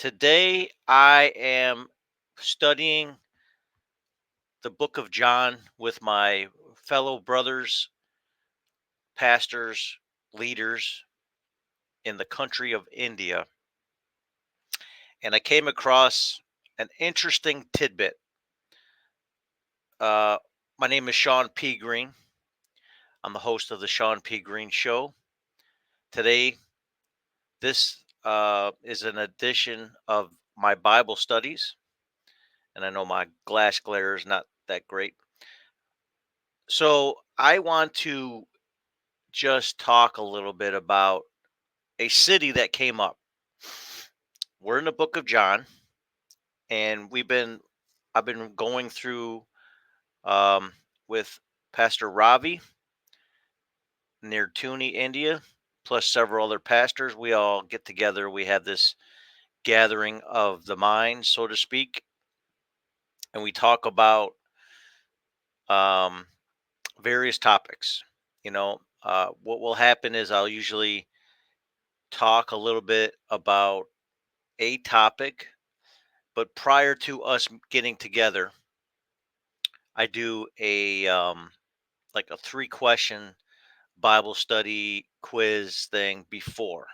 Today I am studying the book of John with my fellow brothers, pastors, leaders in the country of India. And I came across an interesting tidbit. Uh, my name is Shawn P. Greene. I'm the host of the Shawn P. Greene Show. Today, this is an edition of my Bible studies. And I know my glass glare is not that great. So I want to just talk a little bit about a city that came up. We're in the book of John, and I've been going through um, with Pastor Ravi near Tuni, India, plus several other pastors. We all get together. We have this gathering of the mind, so to speak, and we talk about um, various topics. What will happen is I'll usually talk a little bit about a topic. But prior to us getting together, I do like a 3 question Bible study quiz thing before.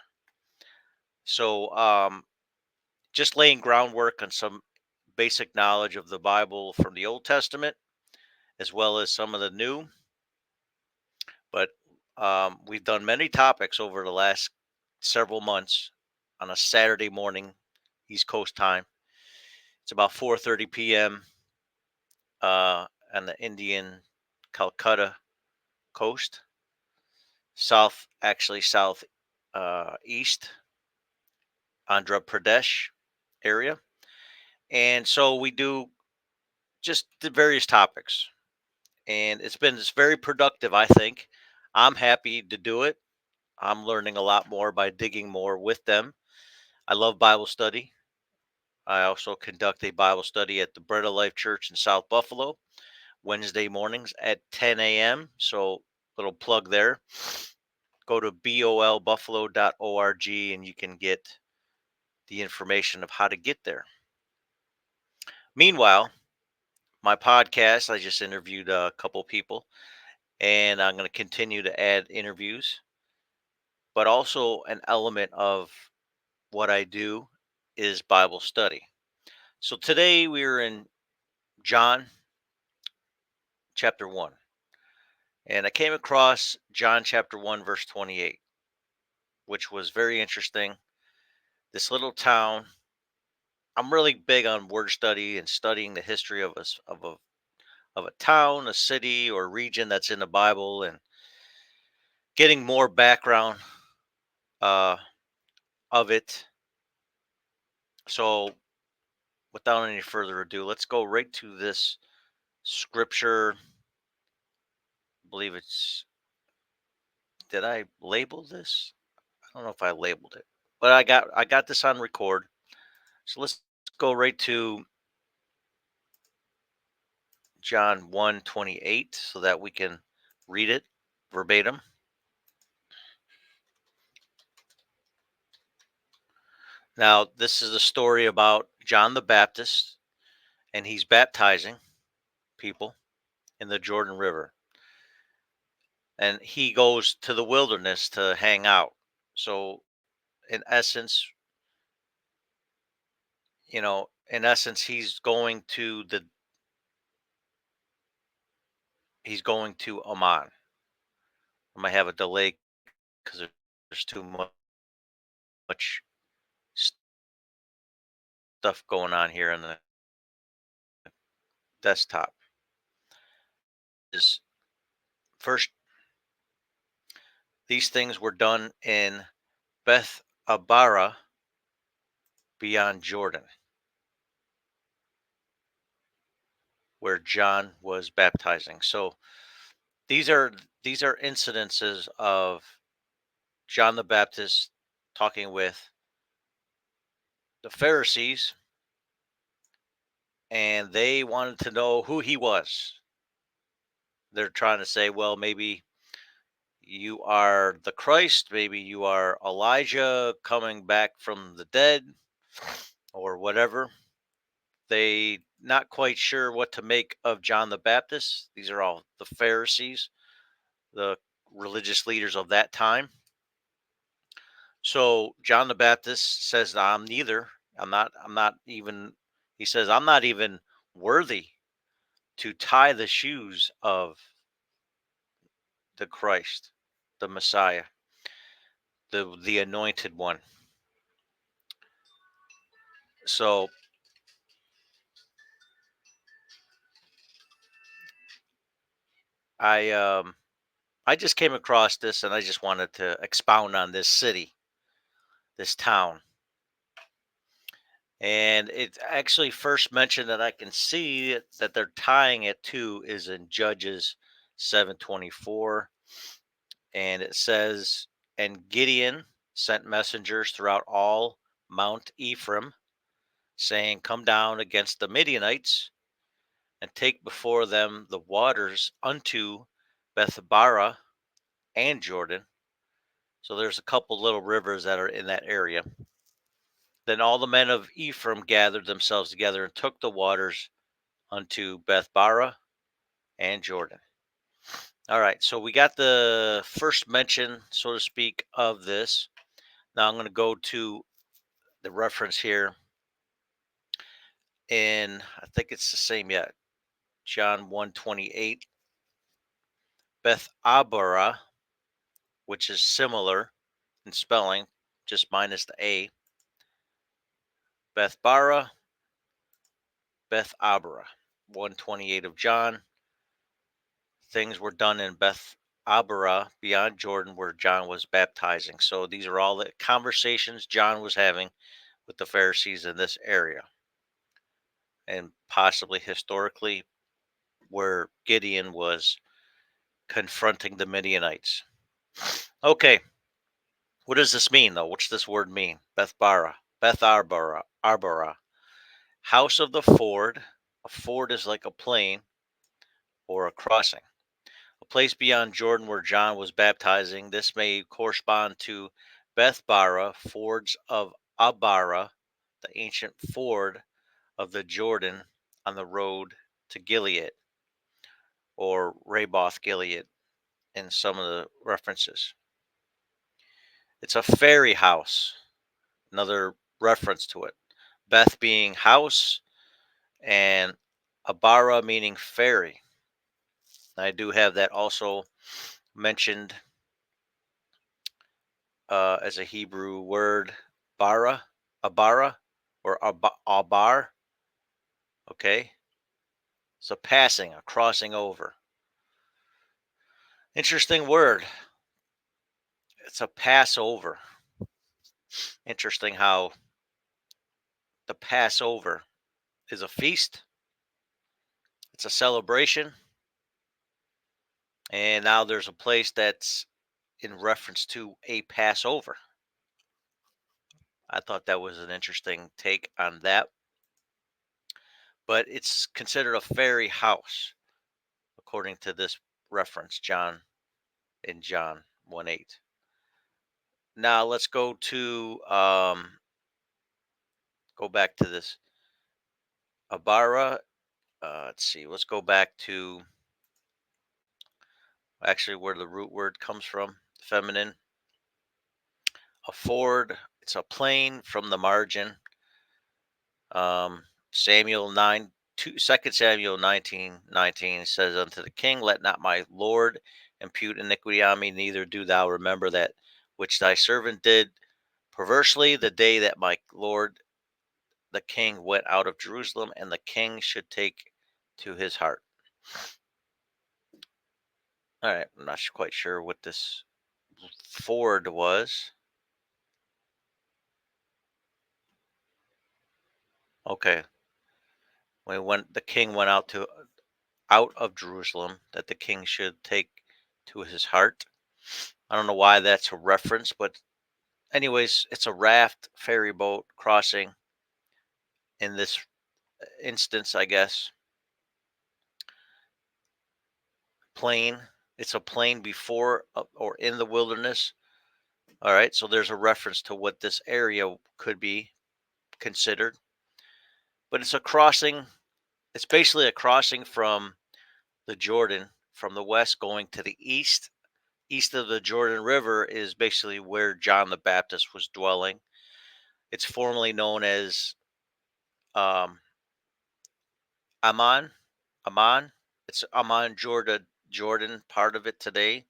So just laying groundwork on some basic knowledge of the Bible from the Old Testament as well as some of the New. But we've done many topics over the last several months on a Saturday morning, East Coast time. It's about 4:30 p.m. On the Indian Calcutta coast, south east Andhra Pradesh area. And so we do just the various topics. And it's very productive, I think. I'm happy to do it. I'm learning a lot more by digging more with them. I love Bible study. I also conduct a Bible study at the Bread of Life Church in South Buffalo, Wednesday mornings at 10 a.m. So, little plug there. Go to bolbuffalo.org and you can get the information of how to get there. Meanwhile, my podcast, I just interviewed a couple people and I'm going to continue to add interviews, but also an element of what I do is Bible study. So today we're in John chapter 1, and I came across John chapter 1, verse 28, which was very interesting. This little town, I'm really big on word study and studying the history of a town, a city, or region that's in the Bible, and getting more background uh, of it. So, without any further ado, let's go right to this scripture. I believe it's. Did I label this? I don't know if I labeled it, but I got this on record. So let's go right to John 1:28 so that we can read it verbatim. Now, this is a story about John the Baptist, and he's baptizing people in the Jordan River. And he goes to the wilderness to hang out. So, in essence, he's going to Amman. I might have a delay because there's too much stuff going on here on the desktop. Is first These things were done in Bethabara beyond Jordan, where John was baptizing. So these are these are incidences of John the Baptist talking with the Pharisees, and they wanted to know who he was. They're trying to say, well, maybe you are the Christ, maybe you are Elijah coming back from the dead. or whatever. They not quite sure what to make of John the Baptist. These are all the Pharisees, the religious leaders of that time. So John the Baptist says, "I'm neither. I'm not even." He says, "I'm not even worthy to tie the shoes of the Christ, the Messiah, the anointed one." So I I just came across this, and I just wanted to expound on this city, this town. And it actually first mentioned that I can see that they're tying it to is in Judges 7:24, and it says, "And Gideon sent messengers throughout all Mount Ephraim, saying, 'Come down against the Midianites and take before them the waters unto Bethabara and Jordan.'" So there's a couple little rivers that are in that area. "Then all the men of Ephraim gathered themselves together and took the waters unto Bethbara and Jordan." All right, so we got the first mention, so to speak, of this. Now I'm going to go to the reference here in, I think it's the same yet, John 1:28, Bethabara, which is similar in spelling, just minus the A. Bethbara, Bethabara, 1:28 of John. Things were done in Bethabara beyond Jordan where John was baptizing. So these are all the conversations John was having with the Pharisees in this area, and possibly historically where Gideon was confronting the Midianites. Okay, what does this mean though? What's this word mean? Bethbara, Arbara, house of the ford. A ford is like a plain or a crossing. A place beyond Jordan where John was baptizing. This may correspond to Bethbara, fords of Abara, the ancient ford of the Jordan on the road to Gilead, or Raboth Gilead in some of the references. It's a ferry house, another reference to it. Beth being house and Abara meaning ferry. I do have that also mentioned as a Hebrew word, bara, abara, or abar. Okay, so passing, a crossing over. Interesting word. It's a Passover. Interesting how the Passover is a feast. It's a celebration, and now there's a place that's in reference to a Passover. I thought that was an interesting take on that, but it's considered a fairy house according to this reference, John in John 1:8. Now let's go back to this Abara. Let's see. Let's go back to actually where the root word comes from, feminine. Afford. It's a plain from the margin. Samuel 9, 2, 2 Samuel 19:19 says unto the king, "Let not my Lord impute iniquity on me, neither do thou remember that which thy servant did perversely the day that my Lord the king went out of Jerusalem, and the king should take to his heart." All right, I'm not quite sure what this ford was. Okay, when the king went out of Jerusalem, that the king should take to his heart. I don't know why that's a reference, but anyways, it's a raft ferry boat crossing in this instance, I guess. Plain. It's a plain before or in the wilderness. All right, so there's a reference to what this area could be considered. but it's a crossing. It's basically a crossing from the Jordan from the west going to the east. East of the Jordan River is basically where John the Baptist was dwelling. It's formerly known as um, Amman. Amman. It's Amman, Jordan, part of it today.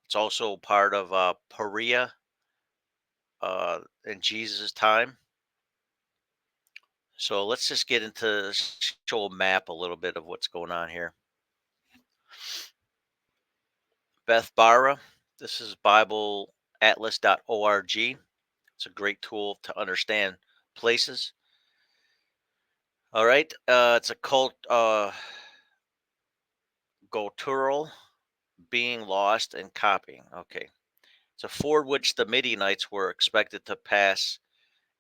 It's also part of Perea in Jesus' time. So let's just get into show a map a little bit of what's going on here. Bethabara. This is BibleAtlas.org. It's a great tool to understand places. All right. It's a cult guttural being lost and copying. Okay. It's a ford which the Midianites were expected to pass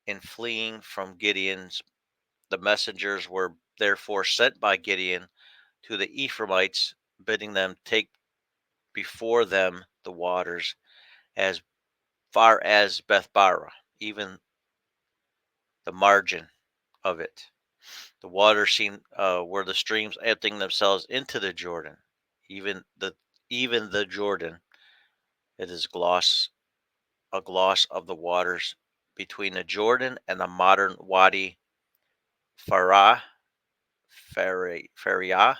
in fleeing from Gideon's. The messengers were therefore sent by Gideon to the Ephraimites, bidding them take before them the waters as far as Bethabara, even the margin of it. The waters seemed were the streams emptying themselves into the Jordan, even the even the Jordan. It is a gloss of the waters between the Jordan and the modern Wadi Farah, Faria.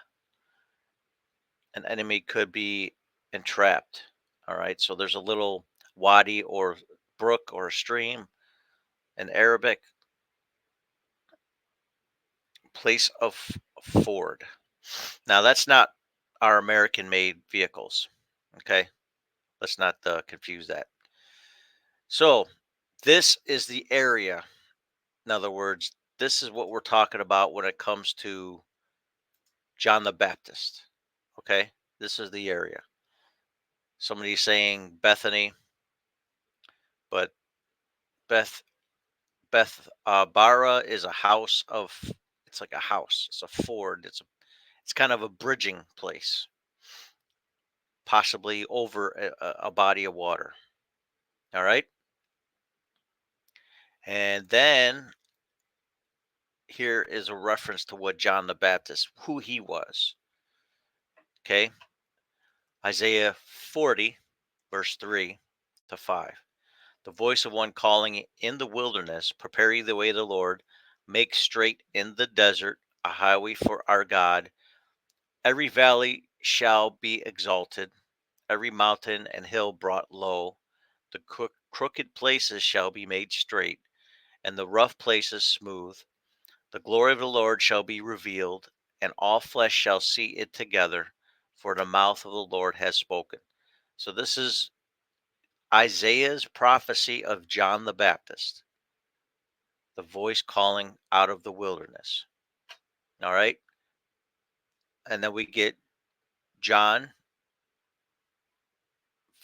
An enemy could be entrapped. All right, so there's a little wadi or brook or a stream in Arabic, place of ford. Now that's not our American-made vehicles. Okay, let's not confuse that. So this is the area. In other words, this is what we're talking about when it comes to John the Baptist. Okay, this is the area. Somebody's saying Bethany, but Beth Bara is a house of. It's like a house. It's a ford. It's kind of a bridging place, possibly over a body of water. All right, and then here is a reference to what John the Baptist, who he was. Okay, Isaiah 40, verse 3 to 5. The voice of one calling in the wilderness, prepare ye the way of the Lord, make straight in the desert a highway for our God. Every valley shall be exalted, every mountain and hill brought low. The crooked places shall be made straight, and the rough places smooth. The glory of the Lord shall be revealed, and all flesh shall see it together, for the mouth of the Lord has spoken. So this is Isaiah's prophecy of John the Baptist, the voice calling out of the wilderness. All right. And then we get John,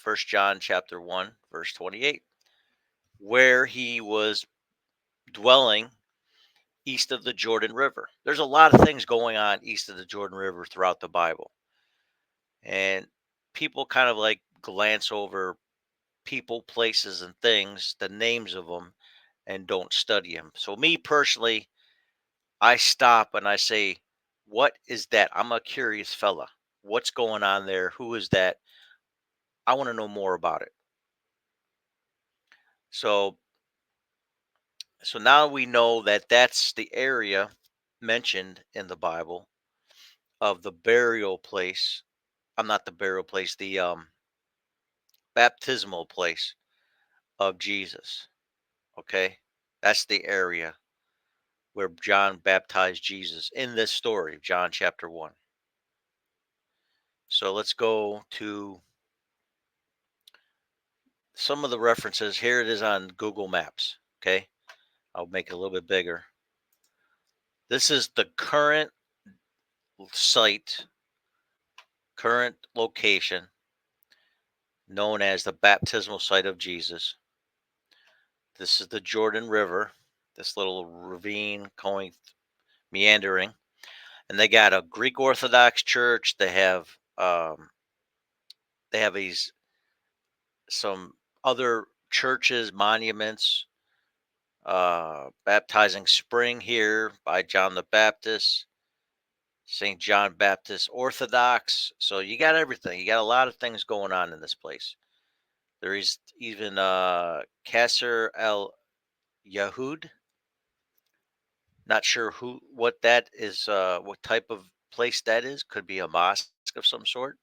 1 John chapter 1, verse 28, where he was dwelling east of the Jordan River. There's a lot of things going on east of the Jordan River throughout the Bible. And people kind of like glance over people, places, and things, the names of them, and don't study them. So, me personally, I stop and I say, what is that? I'm a curious fella. What's going on there? Who is that? I want to know more about it. So, so now we know that that's the area mentioned in the Bible of the burial place. I'm not the burial place, the baptismal place of Jesus. Okay, that's the area where John baptized Jesus in this story, John chapter 1. So let's go to some of the references. Here it is on Google Maps. Okay, I'll make it a little bit bigger. This is the current site, current location known as the baptismal site of Jesus. This is the Jordan River, this little ravine going meandering, and they got a Greek Orthodox church. They have these some other churches, monuments, Baptizing spring here by John the Baptist, St. John Baptist Orthodox. So you got everything. You got a lot of things going on in this place. There is even Kasser el Yahud. Not sure what that is, what type of place that is. Could be a mosque of some sort.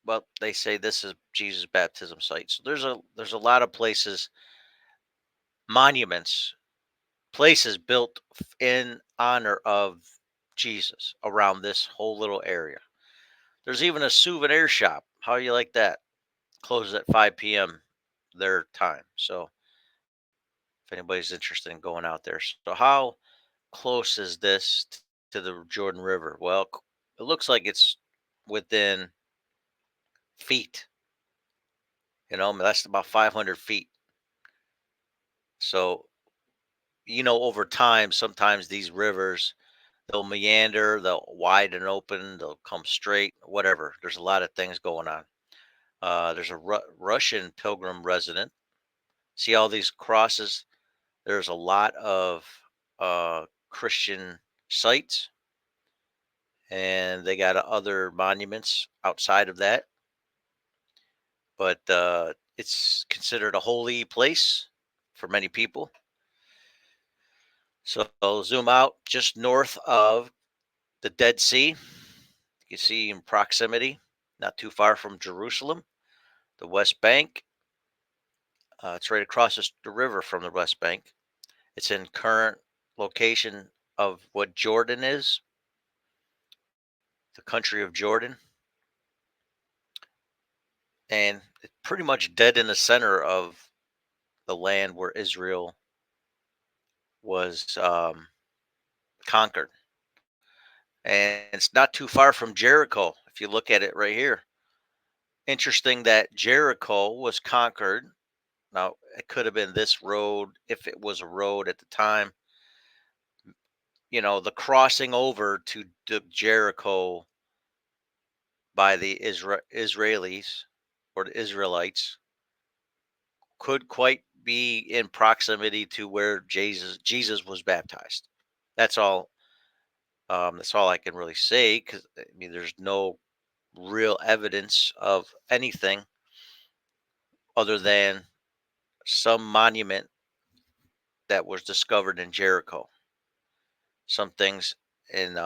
Well, they say this is Jesus' baptism site. So there's a lot of places, monuments, places built in honor of Jesus around this whole little area. There's even a souvenir shop. How do you like that? Closes at 5 p.m. their time. So if anybody's interested in going out there. So how close is this to the Jordan River? Well, it looks like it's within feet. That's about 500 feet. So, over time, sometimes these rivers, they'll meander, they'll widen open, they'll come straight, whatever. There's a lot of things going on. There's a Russian pilgrim resident. See all these crosses? There's a lot of Christian sites, and they got other monuments outside of that. But it's considered a holy place for many people. So I'll zoom out just north of the Dead Sea. You can see in proximity, not too far from Jerusalem, the West Bank. It's right across the river from the West Bank. It's in current location of what Jordan is, the country of Jordan, and it's pretty much dead in the center of the land where Israel was conquered. And it's not too far from Jericho if you look at it right here. Interesting that Jericho was conquered. Now, it could have been this road if it was a road at the time. The crossing over to Jericho by the Israelis or the Israelites could quite be in proximity to where Jesus was baptized. That's all. That's all I can really say because I mean, there's no real evidence of anything other than some monument that was discovered in Jericho. Some things in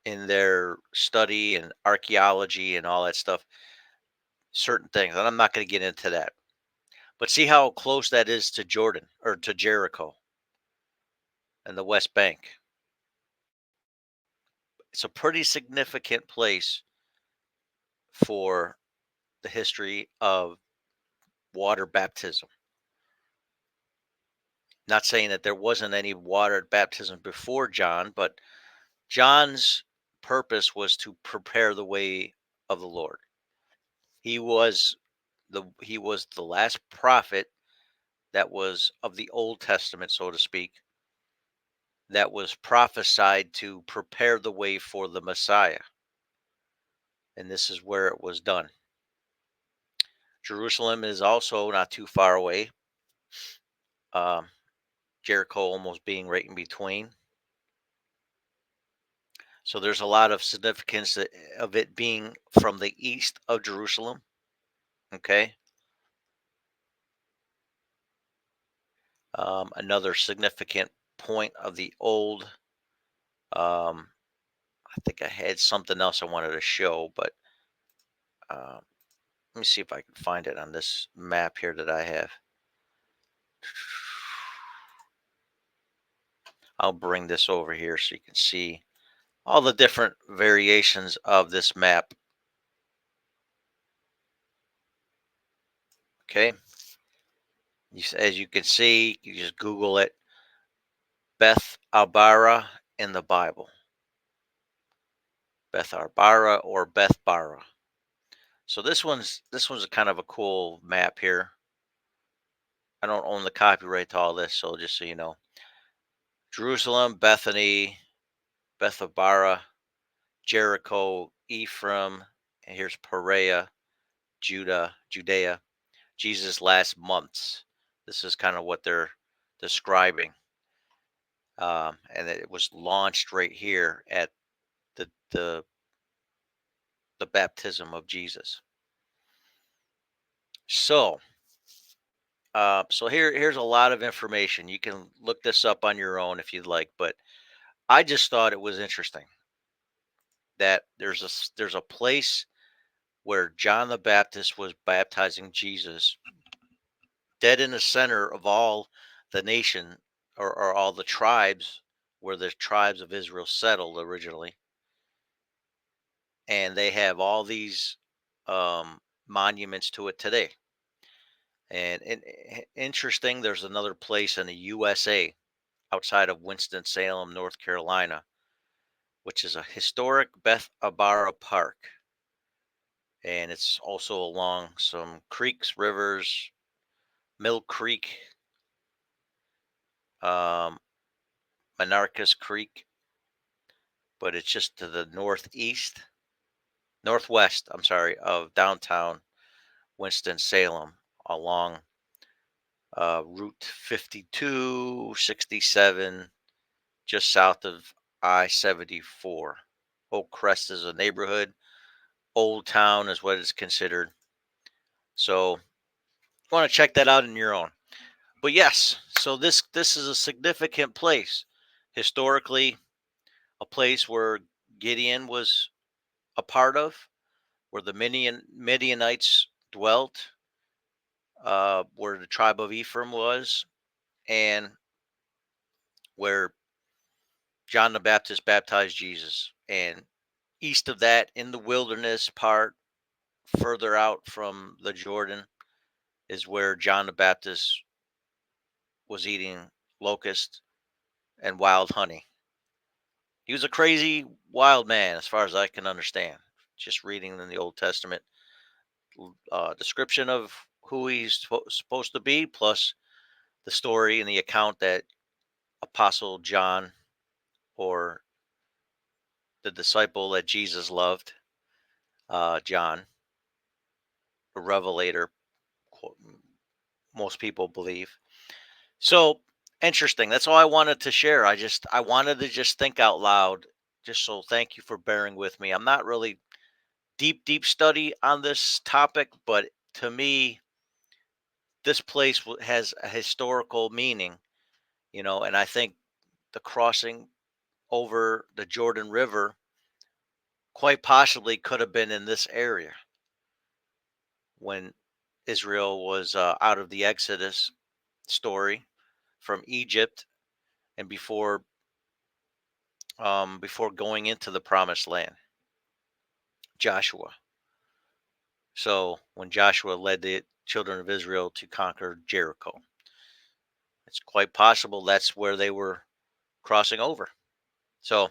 in their study and archaeology and all that stuff, certain things, and I'm not going to get into that. But see how close that is to Jordan or to Jericho and the West Bank. It's a pretty significant place for the history of water baptism. Not saying that there wasn't any water baptism before John, but John's purpose was to prepare the way of the Lord. He was the last prophet that was of the Old Testament, so to speak, that was prophesied to prepare the way for the Messiah. And this is where it was done. Jerusalem is also not too far away. Um, Jericho almost being right in between. So there's a lot of significance of it being from the east of Jerusalem. Okay. Another significant point of the old. I think I had something else I wanted to show, but uh, let me see if I can find it on this map here that I have. I'll bring this over here so you can see all the different variations of this map. Okay. As you can see, you just Google it, Bethabara in the Bible. Bethabara or Bethbara. So this one's a kind of a cool map here. I don't own the copyright to all this, so just so you know. Jerusalem, Bethany, Bethabara, Jericho, Ephraim, and here's Perea, Judea. Jesus' last months. This is kind of what they're describing. And it was launched right here at the the the baptism of Jesus. So, so here's a lot of information. You can look this up on your own if you'd like, but I just thought it was interesting that there's a place where John the Baptist was baptizing Jesus, dead in the center of all the nation, or all the tribes where the tribes of Israel settled originally, and they have all these monuments to it today. And interesting, there's another place in the USA outside of Winston-Salem, North Carolina, which is a historic Bethabara Park. And it's also along some creeks, rivers, Mill Creek, um, Monarchus Creek, but it's just to the northwest, I'm sorry, of downtown Winston-Salem along Route 52, 67, just south of I-74. Oak Crest is a neighborhood. Old Town is what it's considered. So you want to check that out on your own. But yes, so this is a significant place historically, a place where Gideon was a part of, where the Midianites dwelt, where the tribe of Ephraim was, and where John the Baptist baptized Jesus. And east of that, in the wilderness part, further out from the Jordan, is where John the Baptist was eating locust and wild honey. He was a crazy wild man, as far as I can understand. Just reading in the Old Testament description of who he's supposed to be, plus the story and the account that Apostle John, or the disciple that Jesus loved, John, the Revelator, most people believe. So interesting. That's all I wanted to share. I wanted to just think out loud. Just so thank you for bearing with me. I'm not really deep study on this topic, but to me, this place has a historical meaning, and I think the crossing over the Jordan River quite possibly could have been in this area when Israel was out of the Exodus story from Egypt, and before going into the promised land, Joshua. So when Joshua led the children of Israel to conquer Jericho, it's quite possible that's where they were crossing over. So,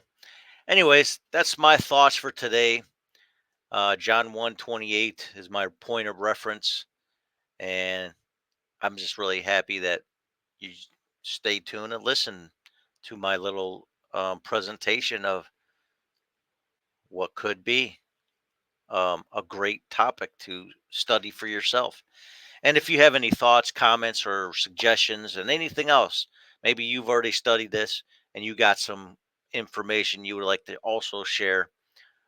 anyways, that's my thoughts for today. John 1:28 is my point of reference, and I'm just really happy that you stay tuned and listen to my little presentation of what could be a great topic to study for yourself. And if you have any thoughts, comments, or suggestions, and anything else, maybe you've already studied this and you got some information you would like to also share,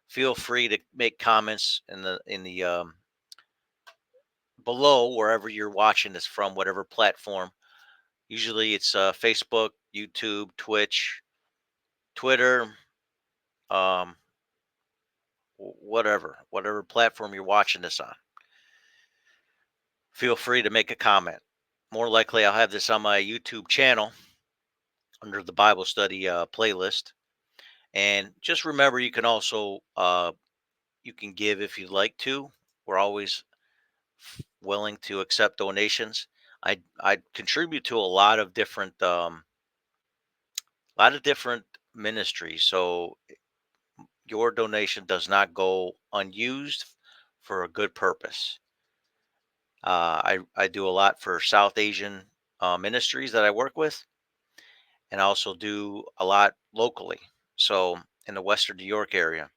feel free to make comments in the below, wherever you're watching this from, whatever platform. Usually it's Facebook, YouTube, Twitch, Twitter, um, whatever platform you're watching this on. Feel free to make a comment. More likely, I'll have this on my YouTube channel under the Bible study playlist. And just remember, you can also you can give if you'd like to. We're always willing to accept donations. I contribute to a lot of different ministries. So your donation does not go unused for a good purpose. I do a lot for South Asian ministries that I work with, and I also do a lot locally. So in the Western New York area.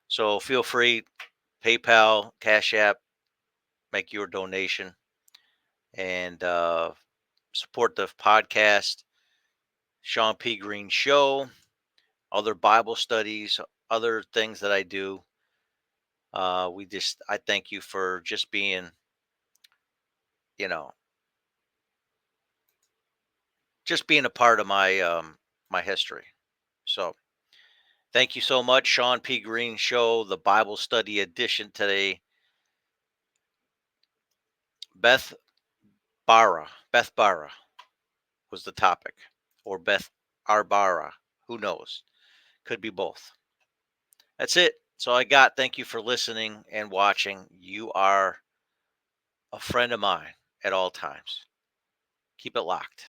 So feel free, PayPal, Cash App, make your donation. and support the podcast, Shawn P. Greene Show, other Bible studies, other things that I do. I thank you for just being, you know, just being a part of my history. So thank you so much, Shawn P. Greene Show, the Bible study edition today. Beth Beth Bara was the topic, or Beth Arbara. Who knows? Could be both. That's it. So I got. Thank you for listening and watching. You are a friend of mine at all times. Keep it locked.